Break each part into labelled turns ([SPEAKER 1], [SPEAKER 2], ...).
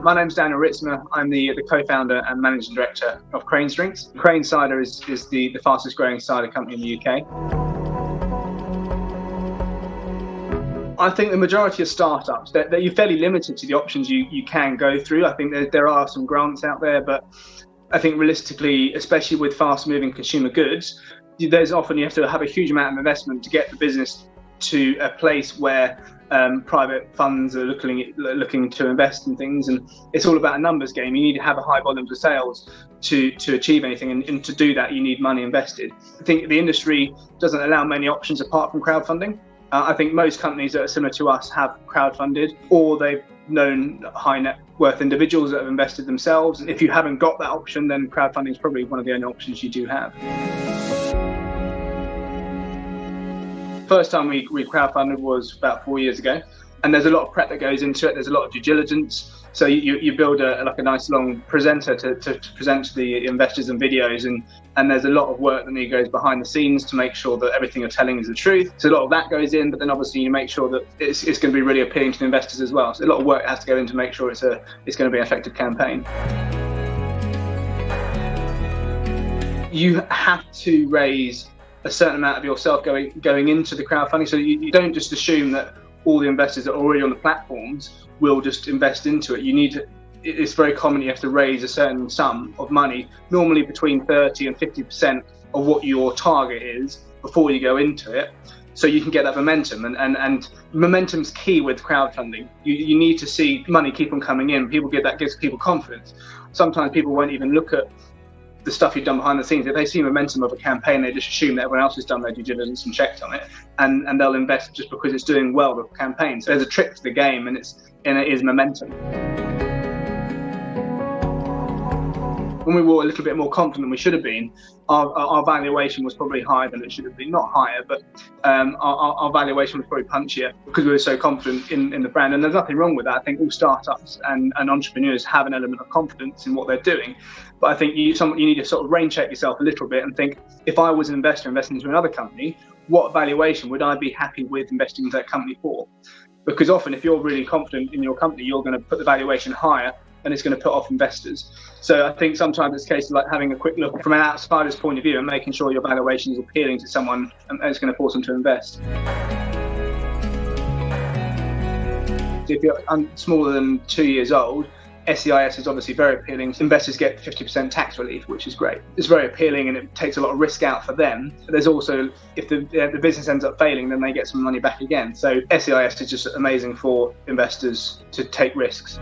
[SPEAKER 1] My name's Daniel Ritsema. I'm the co-founder and managing director of Crane's Drinks. Crane Cider is the fastest growing cider company in the UK. I think the majority of startups, that you're fairly limited to the options you can go through. I think there are some grants out there, but I think realistically, especially with fast moving consumer goods, there's often you have to have a huge amount of investment to get the business to a place where private funds are looking to invest in things, and it's all about a numbers game. You need to have a high volume of sales to achieve anything, and to do that you need money invested. I think the industry doesn't allow many options apart from crowdfunding. I think most companies that are similar to us have crowdfunded, or they've known high net worth individuals that have invested themselves. If you haven't got that option, then crowdfunding is probably one of the only options you do have. First time we crowdfunded was about 4 years ago, and there's a lot of prep that goes into it. There's a lot of due diligence. So you build a nice long presenter to present to the investors and videos, and there's a lot of work that goes behind the scenes to make sure that everything you're telling is the truth. So a lot of that goes in, but then obviously you make sure that it's going to be really appealing to the investors as well. So a lot of work has to go in to make sure it's going to be an effective campaign. You have to raise a certain amount of yourself going into the crowdfunding. So you don't just assume that all the investors that are already on the platforms will just invest into it. It's very common you have to raise a certain sum of money, normally between 30 and 50% of what your target is before you go into it, so you can get that momentum. And momentum's key with crowdfunding. You need to see money keep on coming in. That gives people confidence. Sometimes people won't even look at the stuff you've done behind the scenes. If they see momentum of a campaign, they just assume that everyone else has done their due diligence and checked on it, and they'll invest just because it's doing well with the campaign. So there's a trick to the game, and it is momentum. When we were a little bit more confident than we should have been, our valuation was probably higher than it should have been. Not higher, but our valuation was probably punchier because we were so confident in the brand. And there's nothing wrong with that. I think all startups and entrepreneurs have an element of confidence in what they're doing. But I think you need to sort of rain check yourself a little bit and think, if I was an investor investing into another company, what valuation would I be happy with investing into that company for? Because often if you're really confident in your company, you're going to put the valuation higher, and it's going to put off investors. So I think sometimes it's a case of like having a quick look from an outsider's point of view and making sure your valuation is appealing to someone and it's going to force them to invest. If you're smaller than 2 years old, SEIS is obviously very appealing. Investors get 50% tax relief, which is great. It's very appealing and it takes a lot of risk out for them. But there's also, if the business ends up failing, then they get some money back again. So SEIS is just amazing for investors to take risks.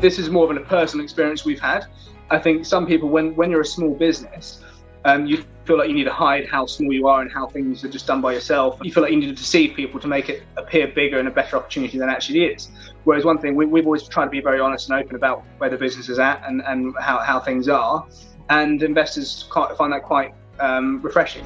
[SPEAKER 1] This is more of a personal experience we've had. I think some people, when you're a small business, you feel like you need to hide how small you are and how things are just done by yourself. You feel like you need to deceive people to make it appear bigger and a better opportunity than it actually is. Whereas one thing, we've always tried to be very honest and open about where the business is at and how things are. And investors find that quite refreshing.